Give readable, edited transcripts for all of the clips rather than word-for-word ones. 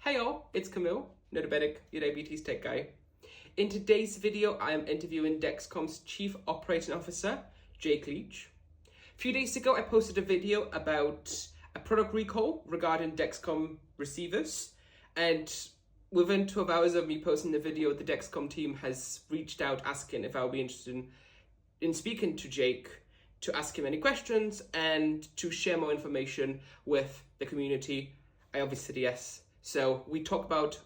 Hey all, it's Camille, no diabetic, your diabetes tech guy. In today's video, I am interviewing Dexcom's Chief Operating Officer, Jake Leach. A few days ago, I posted a video about a product recall regarding Dexcom receivers, and within 12 hours of me posting the video, the Dexcom team has reached out asking if I would be interested in speaking to Jake to ask him any questions and to share more information with the community. I obviously said yes. So we talk about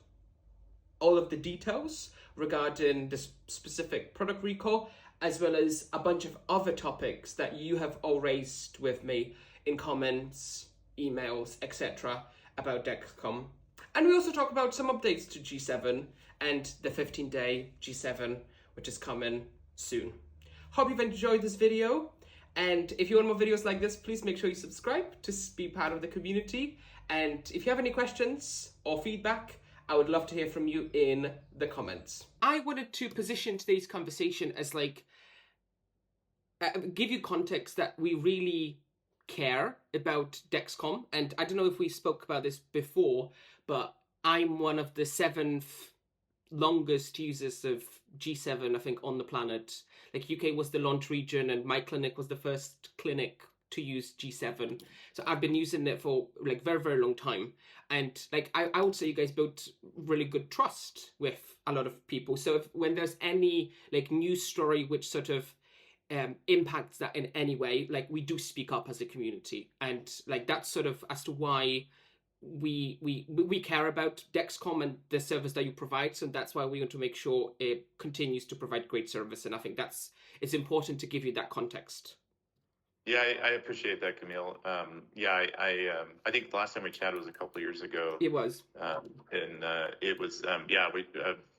all of the details regarding this specific product recall, as well as a bunch of other topics that you have all raised with me in comments, emails, etc. about Dexcom. And we also talk about some updates to G7 and the 15-day G7, which is coming soon. Hope you've enjoyed this video. And if you want more videos like this, please make sure you subscribe to be part of the community. And if you have any questions or feedback, I would love to hear from you in the comments. I wanted to position today's conversation as give you context that we really care about Dexcom. And I don't know if we spoke about this before, but I'm one of the 7th longest users of G7, I think, on the planet. UK was the launch region and my clinic was the first clinic to use G7. So I've been using it for very, very long time. And I would say you guys built really good trust with a lot of people. So when there's any news story which sort of impacts that in any way, we do speak up as a community. And that's sort of as to why we care about Dexcom and the service that you provide, so that's why we want to make sure it continues to provide great service. And I think it's important to give you that context. Yeah, I appreciate that, Camille. I think the last time we chatted was a couple of years ago. It was, it was we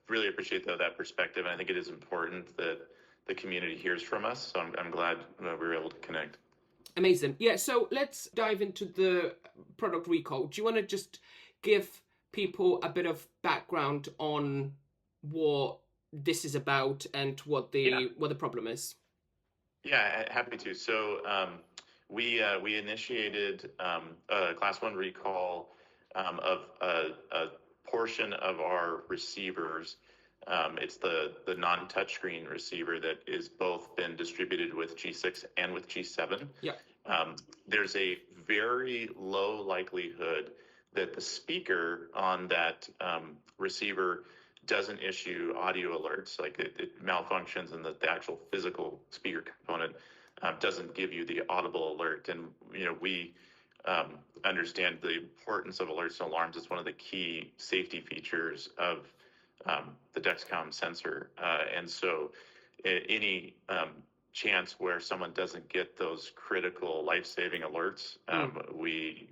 really appreciate that perspective, and I think it is important that the community hears from us. So I'm glad we were able to connect. Amazing. Yeah, so let's dive into the product recall. Do you want to just give people a bit of background on what this is about and what the problem is? Yeah, happy to. So we initiated a Class I recall of a portion of our receivers. It's the non-touchscreen receiver that is both been distributed with G6 and with G7. Yeah. There's a very low likelihood that the speaker on that receiver doesn't issue audio alerts, it malfunctions, and that the actual physical speaker component doesn't give you the audible alert. And we understand the importance of alerts and alarms. It's one of the key safety features of the Dexcom sensor, and so any chance where someone doesn't get those critical life-saving alerts, we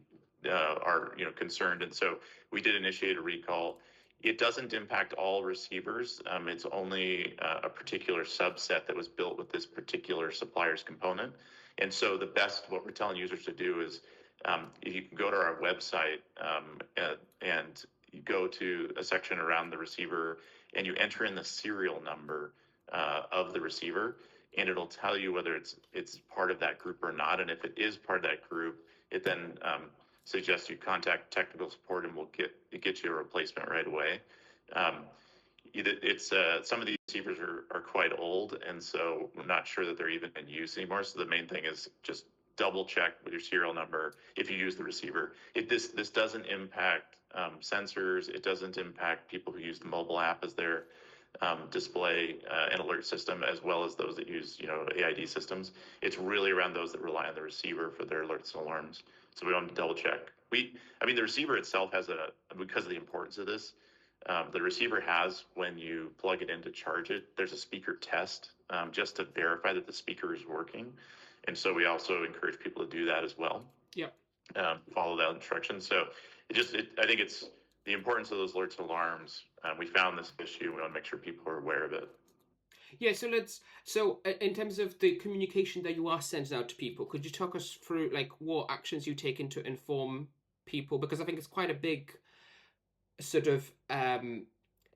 are concerned, and so we did initiate a recall. It doesn't impact all receivers. It's only a particular subset that was built with this particular supplier's component, and so what we're telling users to do is if you can go to our website and you go to a section around the receiver and you enter in the serial number of the receiver, and it'll tell you whether it's part of that group or not. And if it is part of that group, it then suggests you contact technical support, and we'll get you a replacement right away. Some of these receivers are quite old, and so we're not sure that they're even in use anymore. So the main thing is just double check with your serial number if you use the receiver. This doesn't impact sensors. It doesn't impact people who use the mobile app as their display and alert system, as well as those that use AID systems. It's really around those that rely on the receiver for their alerts and alarms. So we want to double check. The receiver itself has because of the importance of this, the receiver has, when you plug it in to charge it, there's a speaker test just to verify that the speaker is working. And so we also encourage people to do that as well. Yep. Follow that instruction. So I think it's the importance of those alerts and alarms. We found this issue. We want to make sure people are aware of it. Yeah, so in terms of the communication that you are sending out to people, could you talk us through what actions you taken to inform people? Because I think it's quite a big sort of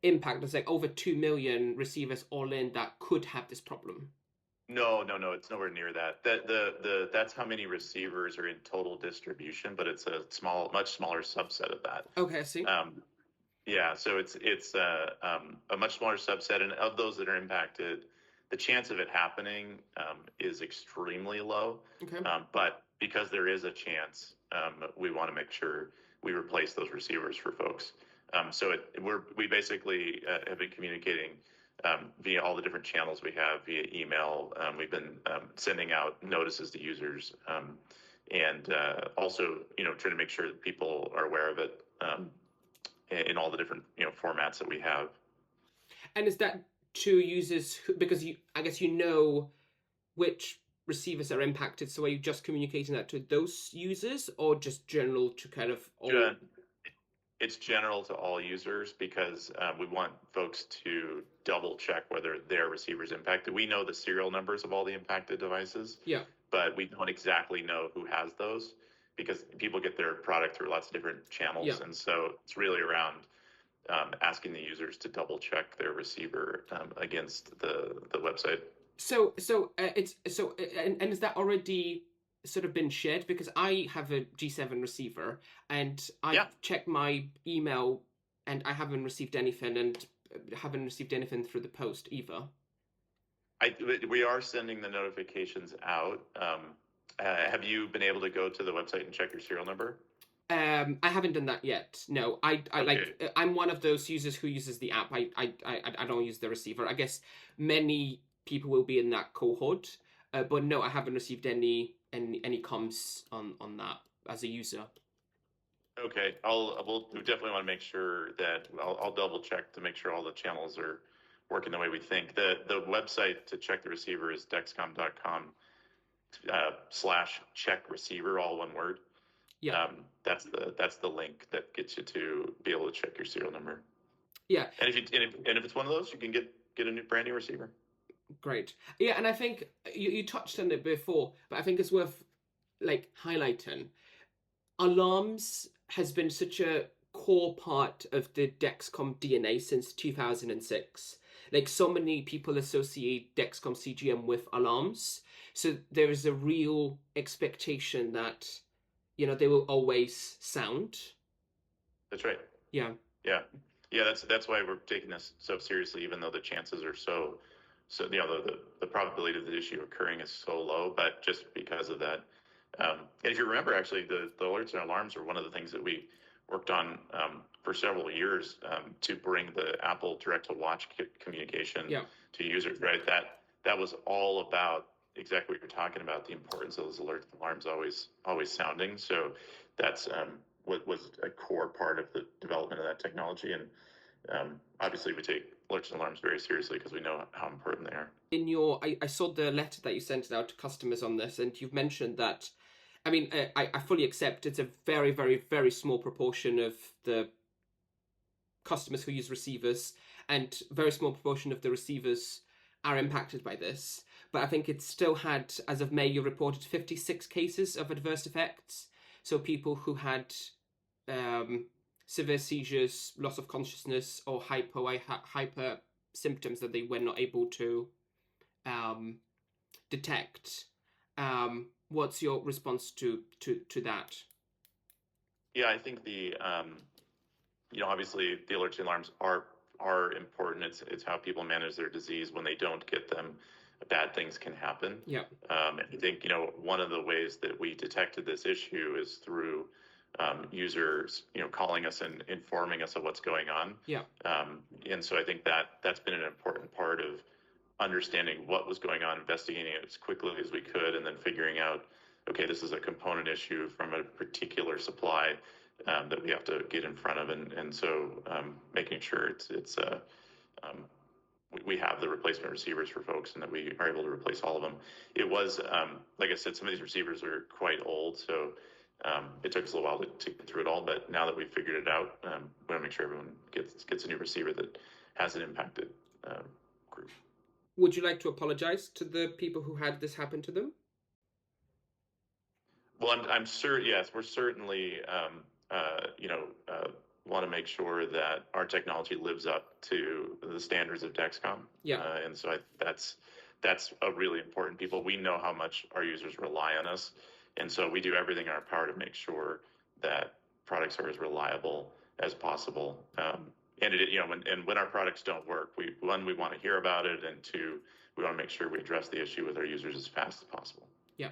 impact. There's over 2 million receivers all in that could have this problem. No, it's nowhere near that. That's how many receivers are in total distribution, but it's a much smaller subset of that. Okay, I see. Yeah, so it's a much smaller subset, and of those that are impacted, the chance of it happening is extremely low. Okay. But because there is a chance, we want to make sure we replace those receivers for folks. We basically have been communicating via all the different channels we have via email. We've been sending out notices to users, and also trying to make sure that people are aware of it. In all the different formats that we have. And is that to users because I guess which receivers are impacted, so are you just communicating that to those users or just general to kind of all? It's general to all users because we want folks to double check whether their receiver is impacted. We know the serial numbers of all the impacted devices, Yeah. but we don't exactly know who has those because people get their product through lots of different channels. Yeah. And so it's really around asking the users to double check their receiver against the website. And is that already sort of been shared? Because I have a G7 receiver and I checked my email and I haven't received anything, and haven't received anything through the post either. We are sending the notifications out. Have you been able to go to the website and check your serial number? I haven't done that yet. No, Okay. I'm one of those users who uses the app. I don't use the receiver. I guess many people will be in that cohort, but no, I haven't received any comms on that as a user. Okay, we'll definitely want to make sure that I'll double check to make sure all the channels are working the way we think. The website to check the receiver is dexcom.com /check receiver, all one word. Yeah. That's the link that gets you to be able to check your serial number. Yeah. And if it's one of those, you can get a brand new receiver. Great. Yeah, and I think you touched on it before, but I think it's worth highlighting. Alarms has been such a core part of the Dexcom DNA since 2006. So many people associate Dexcom CGM with alarms, so there is a real expectation that they will always sound. That's right. Yeah. That's why we're taking this so seriously, even though the chances are so the probability of the issue occurring is so low, but just because of that. And if you remember, actually, the alerts and alarms are one of the things that we worked on for several years to bring the Apple direct to watch communication to users, right? That was all about exactly what you're talking about, the importance of those alerts and alarms always sounding. So that's what was a core part of the development of that technology. And obviously we take alerts and alarms very seriously because we know how important they are. I saw the letter that you sent out to customers on this, and you've mentioned that, I mean, I fully accept it's a very, very, very small proportion of the customers who use receivers, and very small proportion of the receivers are impacted by this. But I think it still had, as of May, you reported 56 cases of adverse effects. So people who had severe seizures, loss of consciousness, or hyper symptoms that they were not able to detect. What's your response to that? Yeah, I think the obviously the alerts and alarms are important. It's how people manage their disease. When they don't get them, bad things can happen. Yeah. And I think one of the ways that we detected this issue is through users calling us and informing us of what's going on. Yeah. And so I think that's been an important part of understanding what was going on, investigating it as quickly as we could, and then figuring out, okay, this is a component issue from a particular supply that we have to get in front of, and so making sure we have the replacement receivers for folks and that we are able to replace all of them. It was, like I said, some of these receivers are quite old, so it took us a little while to get through it all, but now that we've figured it out, we want to make sure everyone gets a new receiver that has an impacted group. Would you like to apologize to the people who had this happen to them? Well, I'm sure. Yes, we're certainly, want to make sure that our technology lives up to the standards of Dexcom. Yeah. And so that's a really important people. We know how much our users rely on us, and so we do everything in our power to make sure that products are as reliable as possible. And when our products don't work, we want to hear about it, and two, we want to make sure we address the issue with our users as fast as possible. Yeah.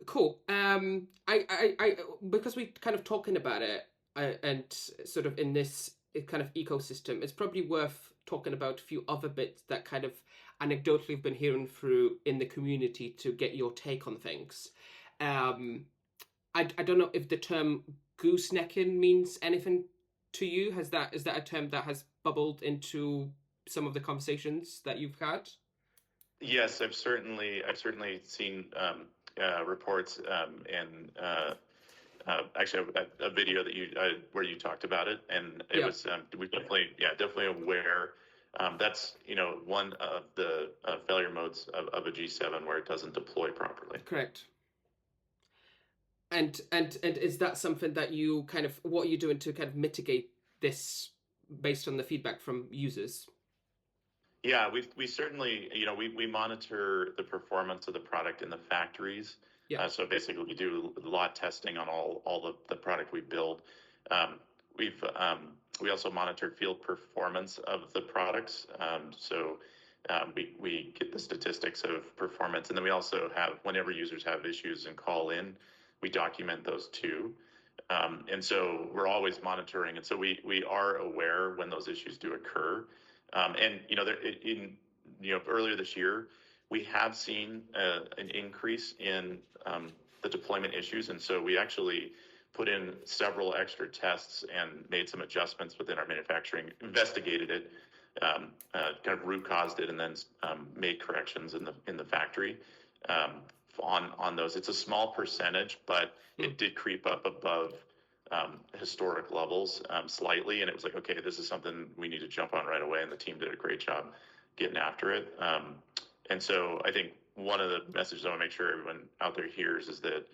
Cool. I because we're kind of talking about it, and sort of in this kind of ecosystem, it's probably worth talking about a few other bits that kind of anecdotally have been hearing through in the community to get your take on things. I don't know if the term goosenecking means anything to you. Is that a term that has bubbled into some of the conversations that you've had? Yes, I've certainly seen reports and actually a video that you where you talked about it, and it was we definitely aware. That's one of the failure modes of a G7 where it doesn't deploy properly. Correct. And is that something that you kind of, what are you doing to kind of mitigate this based on the feedback from users? Yeah, we certainly, we monitor the performance of the product in the factories. Yeah. So basically, we do lot testing on all the product we build. We also monitor field performance of the products. We get the statistics of performance, and then we also have, whenever users have issues and call in, we document those too. And so we're always monitoring, and so we are aware when those issues do occur. Earlier this year, we have seen an increase in the deployment issues, and so we actually put in several extra tests and made some adjustments within our manufacturing, investigated it, kind of root caused it, and then made corrections in the factory on those. It's a small percentage, but it did creep up above historic levels slightly, and it was like, okay, this is something we need to jump on right away, and the team did a great job getting after it. And so I think one of the messages I want to make sure everyone out there hears is that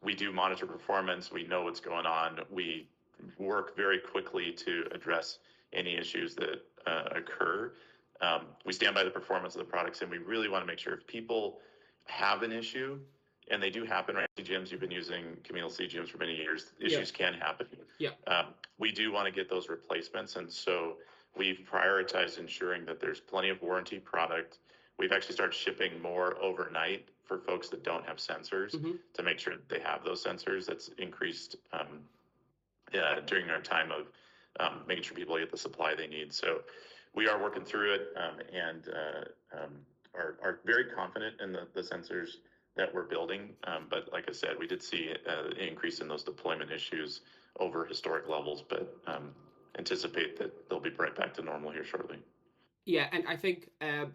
we do monitor performance. We know what's going on. We work very quickly to address any issues that occur. We stand by the performance of the products, and we really want to make sure if people have an issue, and they do happen, right? CGMs, you've been using Camille CGMs for many years. Issues can happen. Yeah. We do want to get those replacements, and so we've prioritized ensuring that there's plenty of warranty product. We've actually started shipping more overnight for folks that don't have sensors to make sure that they have those sensors. That's increased during our time of making sure people get the supply they need. So we are working through it and are very confident in the sensors that we're building. But like I said, we did see an increase in those deployment issues over historic levels, but anticipate that they'll be right back to normal here shortly. Yeah, and I think I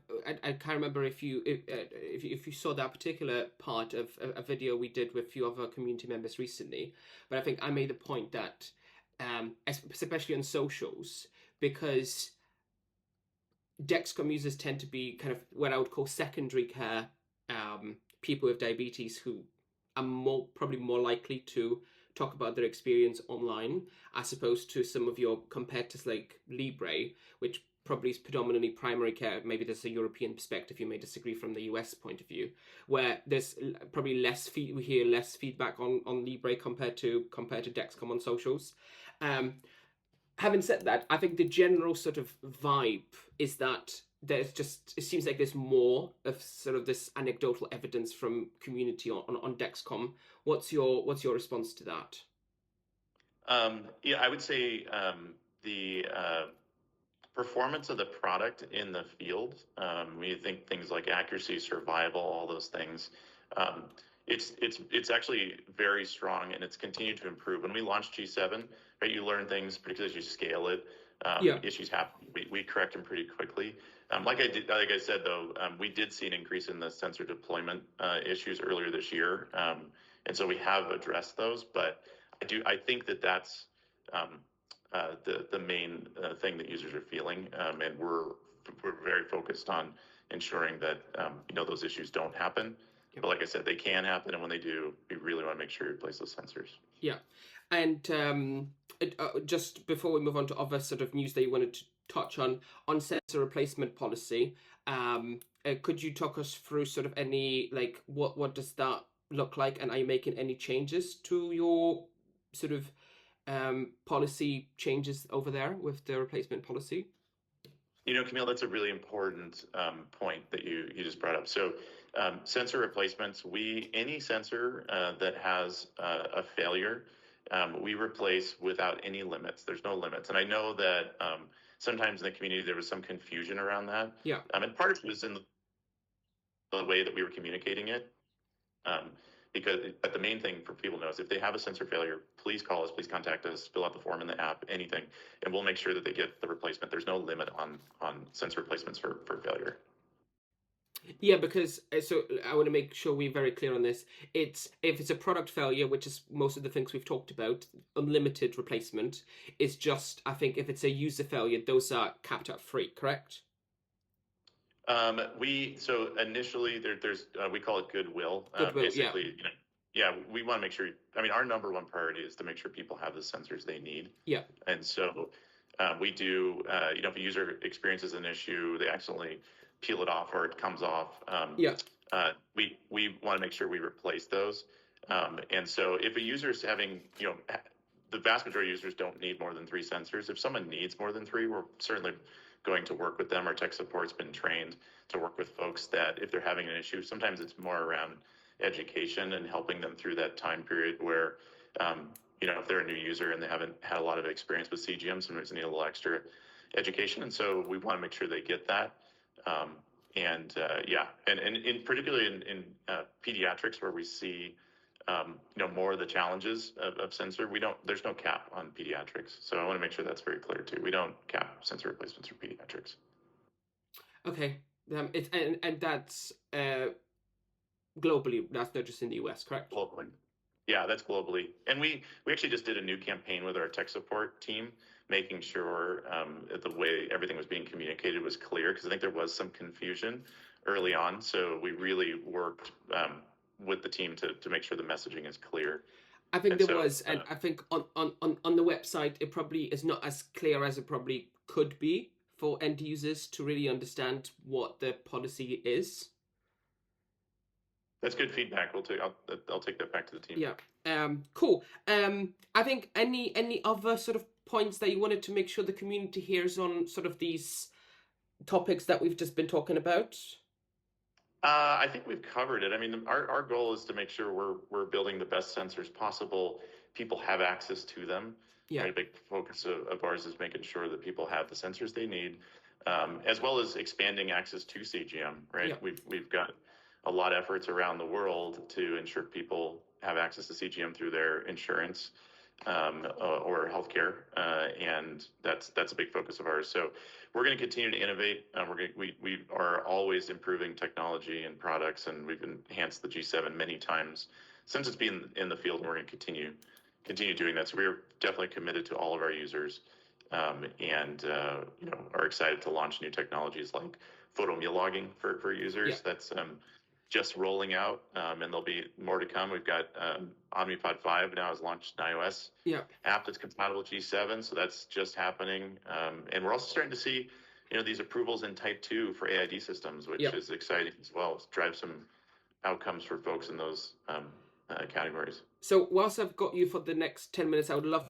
can't remember if you saw that particular part of a video we did with a few other community members recently, but I think I made the point that especially on socials, because Dexcom users tend to be kind of what I would call secondary care people with diabetes who are probably more likely to talk about their experience online as opposed to some of your competitors like Libre, which probably is predominantly primary care. Maybe there's a European perspective, you may disagree from the US point of view, where there's probably we hear less feedback on Libre compared to Dexcom on socials. Having said that, I think the general sort of vibe is that it seems like there's more of sort of this anecdotal evidence from community on Dexcom. What's your response to that? Yeah, I would say the performance of the product in the field, when you think things like accuracy, survival, all those things, it's actually very strong, and it's continued to improve. When we launched G7, right, you learn things, particularly as you scale it. Issues happen. We correct them pretty quickly. Like I said, though, we did see an increase in the sensor deployment issues earlier this year, and so we have addressed those. But I think that's the main thing that users are feeling, and we're very focused on ensuring that those issues don't happen. Yep. But like I said, they can happen, and when they do, we really want to make sure you replace those sensors. Yeah, and just before we move on to other sort of news that you wanted to touch on sensor replacement policy, could you talk us through sort of any, like, what does that look like, and are you making any changes to your sort of policy changes over there with the replacement policy? Camille, that's a really important point that you just brought up. So, sensor replacements, any sensor that has a failure, we replace without any limits. There's no limits, and I know that sometimes in the community there was some confusion around that. Yeah. And part of it was in the way that we were communicating it. But the main thing for people to know is if they have a sensor failure, please call us, please contact us, fill out the form in the app, anything, and we'll make sure that they get the replacement. There's no limit on sensor replacements for failure. Yeah, because so I want to make sure we're very clear on this. If it's a product failure, which is most of the things we've talked about, unlimited replacement is just, I think if it's a user failure, those are capped at free, correct? So initially there's we call it goodwill. Basically, we want to make sure. I mean, our number one priority is to make sure people have the sensors they need. Yeah. And so we do. If a user experiences an issue, they accidentally peel it off or it comes off. We want to make sure we replace those. And so if a user is having, the vast majority of users don't need more than 3 sensors. If someone needs more than 3, we're certainly going to work with them. Our tech support's been trained to work with folks that if they're having an issue, sometimes it's more around education and helping them through that time period where, if they're a new user and they haven't had a lot of experience with CGM, sometimes they need a little extra education. And so we want to make sure they get that. And in particularly in pediatrics where we see more of the challenges of sensor, there's no cap on pediatrics. So I want to make sure that's very clear too. We don't cap sensor replacements for pediatrics. Okay. And that's globally, that's not just in the US, correct? Globally. Yeah, that's globally. And we actually just did a new campaign with our tech support team, making sure the way everything was being communicated was clear, because I think there was some confusion early on. So we really worked with the team to make sure the messaging is clear. I think there was, and I think on the website, it probably is not as clear as it probably could be for end users to really understand what the policy is. That's good feedback. I'll take that back to the team. Yeah. Cool. I think any other sort of points that you wanted to make sure the community hears on sort of these topics that we've just been talking about? I think we've covered it. I mean, our goal is to make sure we're building the best sensors possible. People have access to them. Yeah. Right? A big focus of ours is making sure that people have the sensors they need, as well as expanding access to CGM. Right. Yeah. We've got a lot of efforts around the world to ensure people have access to CGM through their insurance or healthcare, and that's a big focus of ours. So we're going to continue to innovate. We are always improving technology and products, and we've enhanced the G7 many times since it's been in the field, and we're going to continue doing that. So we're definitely committed to all of our users, and are excited to launch new technologies like photomule logging for users. Yeah. That's just rolling out, and there'll be more to come. We've got Omnipod 5 now has launched an iOS app that's compatible with G7, so that's just happening. And we're also starting to see, these approvals in Type 2 for AID systems, which is exciting as well. Drive some outcomes for folks in those categories. So whilst I've got you for the next 10 minutes, I would love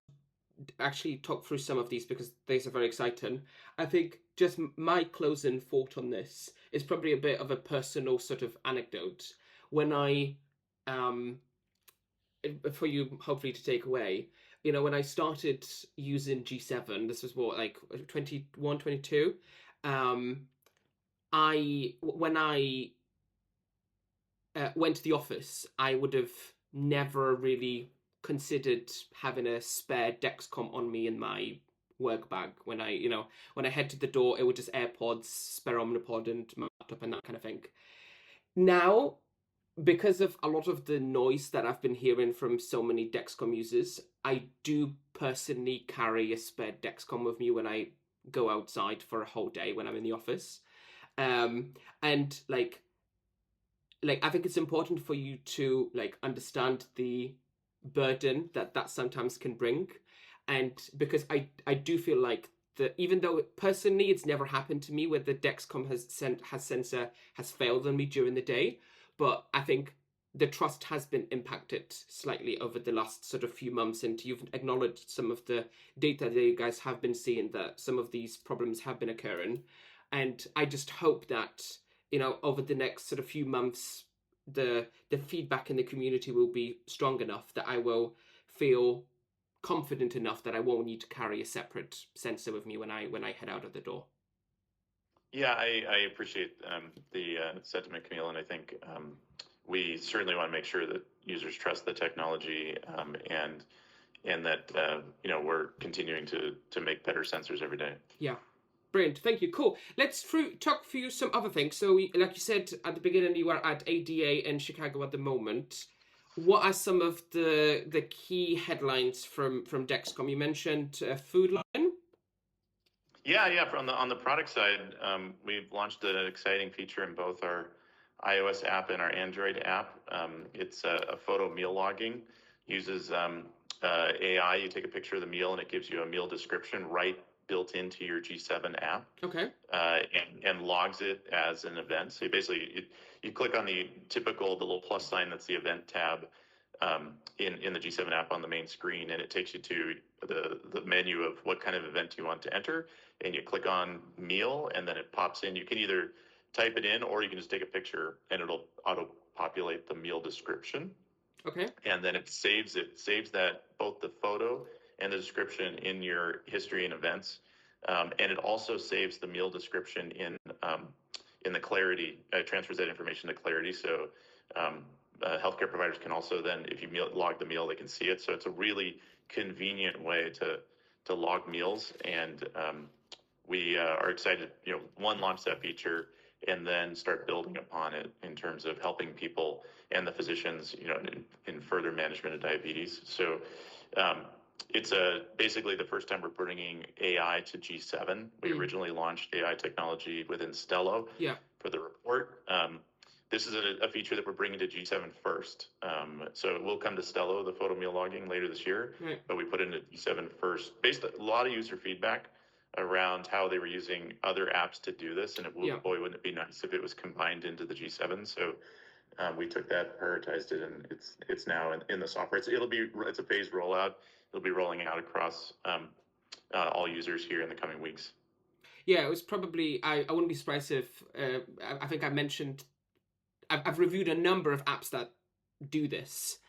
to actually talk through some of these because these are very exciting. I think just my closing thought on this is probably a bit of a personal sort of anecdote. When I, for you hopefully to take away, when I started using G7, this was what, like 21, 22, when I went to the office, I would have never really considered having a spare Dexcom on me in my work bag. When I head to the door, it would just AirPods, spare Omnipod, and my laptop and that kind of thing. Now, because of a lot of the noise that I've been hearing from so many Dexcom users, I do personally carry a spare Dexcom with me when I go outside for a whole day when I'm in the office. And I think it's important for you to understand the burden that sometimes can bring. And because I do feel like even though personally it's never happened to me where the Dexcom sensor has failed on me during the day, but I think the trust has been impacted slightly over the last sort of few months, and you've acknowledged some of the data that you guys have been seeing, that some of these problems have been occurring. And I just hope that, over the next sort of few months, the feedback in the community will be strong enough that I will feel confident enough that I won't need to carry a separate sensor with me when I head out of the door. Yeah, I appreciate the sentiment, Camille, and I think we certainly want to make sure that users trust the technology, and that we're continuing to make better sensors every day. Yeah. Brilliant, thank you. Cool. Let's talk through some other things. So, like you said at the beginning, you are at ADA in Chicago at the moment. What are some of the key headlines from Dexcom? You mentioned Food Line. Yeah. On the product side, we've launched an exciting feature in both our iOS app and our Android app. It's a photo meal logging. Uses AI. You take a picture of the meal and it gives you a meal description right built into your G7 app. Okay. And logs it as an event. So you click on the little plus sign that's the event tab in the G7 app on the main screen, and it takes you to the menu of what kind of event you want to enter, and you click on meal, and then it pops in. You can either type it in, or you can just take a picture and it'll auto populate the meal description. Okay. And then it saves that, both the photo and the description, in your history and events. And it also saves the meal description in the Clarity, transfers that information to Clarity. So healthcare providers can also then, if you log the meal, they can see it. So it's a really convenient way to log meals. And we are excited, launch that feature and then start building upon it in terms of helping people and the physicians, in further management of diabetes. So it's basically the first time we're bringing AI to G7. We originally launched AI technology within Stelo for the report. This is a feature that we're bringing to G7 first. So it will come to Stelo, the photo meal logging, later this year, but we put it into G7 first, based on a lot of user feedback around how they were using other apps to do this. And boy, wouldn't it be nice if it was combined into the G7. So we took that, prioritized it, and it's now in the software. It's a phased rollout. It'll be rolling out across all users here in the coming weeks. Yeah, it was probably, I wouldn't be surprised if, I think I mentioned, I've reviewed a number of apps that do this.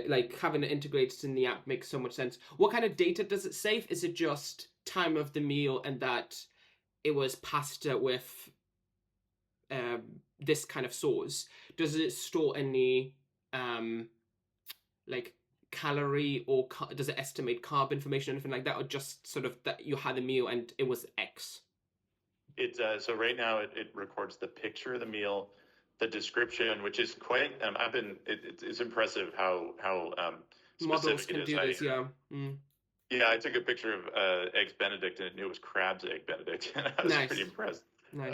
Like having it integrated in the app makes so much sense. What kind of data does it save? Is it just time of the meal and that it was pasta with this kind of sauce? Does it store any like calorie, or does it estimate carb information, anything like that, or just sort of that you had a meal and it was X? So right now it records the picture of the meal, the description, which is quite. It's impressive how Models specific can it is. do this, yeah. Yeah, I took a picture of eggs Benedict and it knew it was crabs egg Benedict. I was pretty impressed. Nice.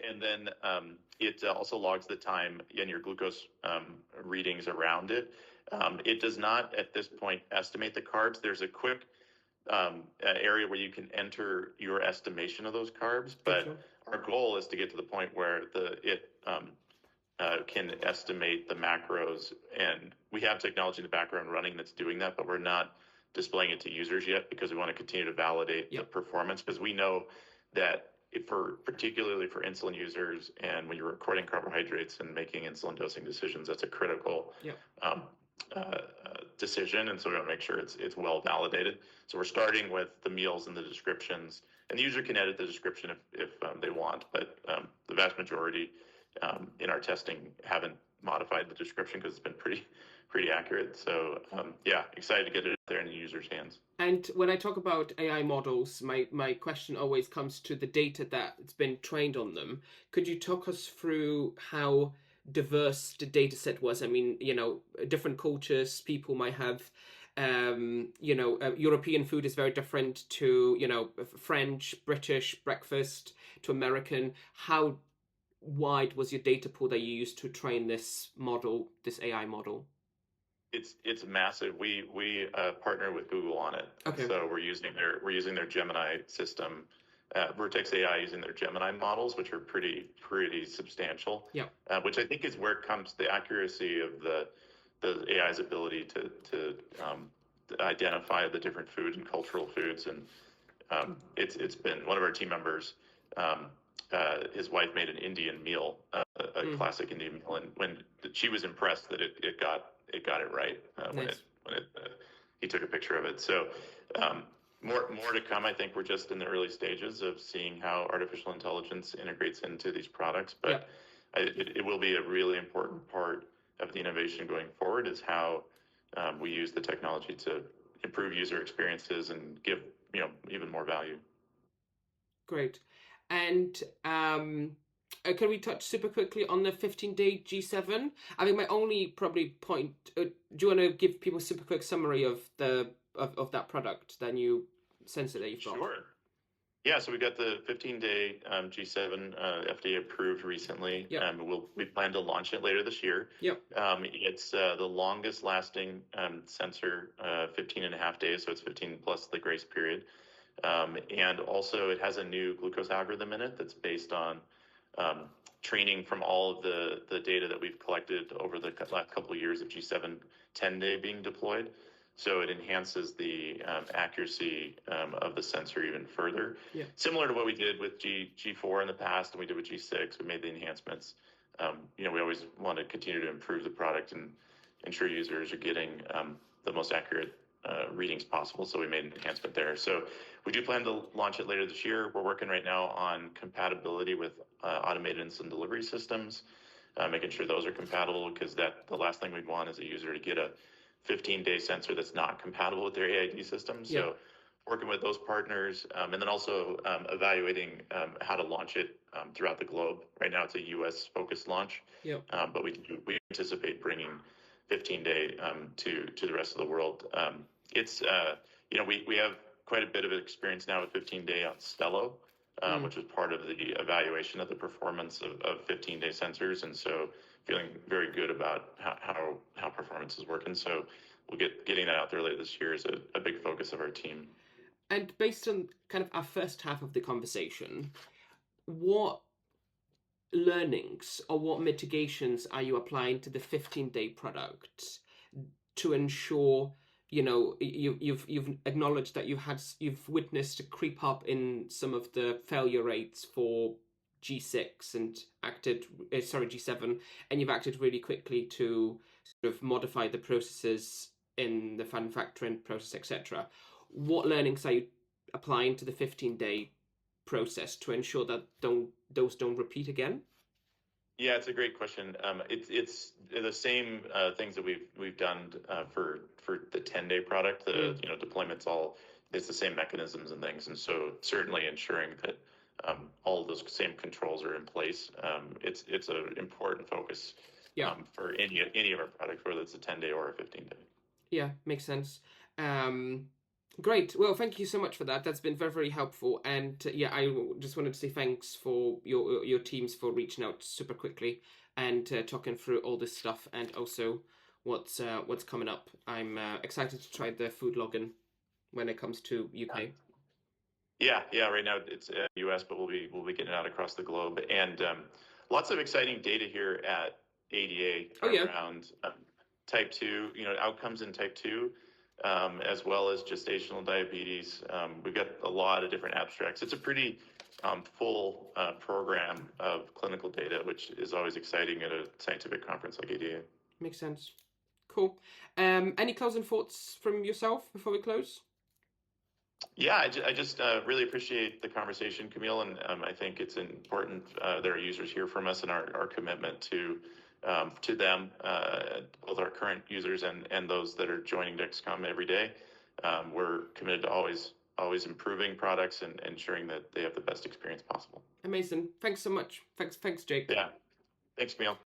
And then it also logs the time and your glucose readings around it. It does not, at this point, estimate the carbs. There's a quick area where you can enter your estimation of those carbs, but our goal is to get to the point where it can estimate the macros, and we have technology in the background running that's doing that, but we're not displaying it to users yet because we want to continue to validate the performance, because we know that particularly for insulin users, and when you're recording carbohydrates and making insulin dosing decisions, that's a critical decision, and so we want to make sure it's well validated. So we're starting with the meals and the descriptions, and the user can edit the description if they want, but the vast majority in our testing haven't modified the description because it's been pretty accurate. So excited to get it there in the user's hands. And when I talk about AI models, my question always comes to the data that's been trained on them. Could you talk us through how diverse the data set was? I mean, different cultures, people might have, European food is very different to, French, British breakfast, to American. How wide was your data pool that you used to train this model, this AI model? It's massive. We partner with Google on it. Okay. So we're using their Gemini system Vertex AI using their Gemini models, which are pretty substantial. Yeah. Which I think is where it comes the accuracy of the AI's ability to identify the different foods and cultural foods. And it's been one of our team members. His wife made an Indian meal, a classic Indian meal, and when she was impressed that it got it right Nice. when he took a picture of it. So more to come. I think we're just in the early stages of seeing how artificial intelligence integrates into these products, but it will be a really important part of the innovation going forward, is how we use the technology to improve user experiences and give even more value. Great. And can we touch super quickly on the 15-day G7? I mean, my only probably point. Do you want to give people a super quick summary of that product, that new sensor that you've got? Sure. Yeah, so we got the 15-day G7 FDA approved recently. Yep. We plan to launch it later this year. Yep. It's the longest lasting sensor, 15 and a half days, so it's 15 plus the grace period. And also it has a new glucose algorithm in it that's based on training from all of the data that we've collected over the last couple of years of G7 10-day being deployed. So it enhances the accuracy of the sensor even further. Yeah. Similar to what we did with G4 in the past, and we did with G6, we made the enhancements. We always want to continue to improve the product and ensure users are getting the most accurate readings possible. So we made an enhancement there. So we do plan to launch it later this year. We're working right now on compatibility with automated insulin delivery systems, making sure those are compatible, because the last thing we'd want is a user to get a 15-day sensor that's not compatible with their AID system. So Yeah. working with those partners, and then also evaluating how to launch it throughout the globe. Right now it's a US focused launch, Yep. but we anticipate bringing 15-day to the rest of the world. It's we have quite a bit of experience now with 15-day on Stelo, which was part of the evaluation of the performance of 15-day sensors, and so feeling very good about how performance is working. So we'll getting that out there later this year is a big focus of our team. And based on kind of our first half of the conversation, what learnings or what mitigations are you applying to the 15-day product to ensure, you've acknowledged that you've witnessed a creep up in some of the failure rates for G6 and G7, and you've acted really quickly to sort of modify the processes in the manufacturing process, etc. What learnings are you applying to the 15-day process to ensure that those don't repeat again? Yeah, it's a great question. It's the same things that we've done for the 10-day product. The deployment's it's the same mechanisms and things, and so certainly ensuring that all of those same controls are in place. It's an important focus for any of our products, whether it's a 10-day or a 15-day. Yeah, makes sense. Great. Well, thank you so much for that. That's been very, very helpful. And I just wanted to say thanks for your teams for reaching out super quickly and talking through all this stuff, and also what's coming up. I'm excited to try the food login when it comes to UK. Yeah. Right now it's US, but we'll be getting it out across the globe, and lots of exciting data here at ADA around type 2, outcomes in type 2. As well as gestational diabetes. We've got a lot of different abstracts. It's a pretty full program of clinical data, which is always exciting at a scientific conference like ADA. Makes sense. Cool. Any closing thoughts from yourself before we close? Yeah, I just really appreciate the conversation, Camille, and I think it's important that our users hear from us, and our commitment to them, both our current users and those that are joining Dexcom every day. We're committed to always improving products and ensuring that they have the best experience possible. Amazing. Thanks so much. Thanks, Jake. Yeah. Thanks, Camille.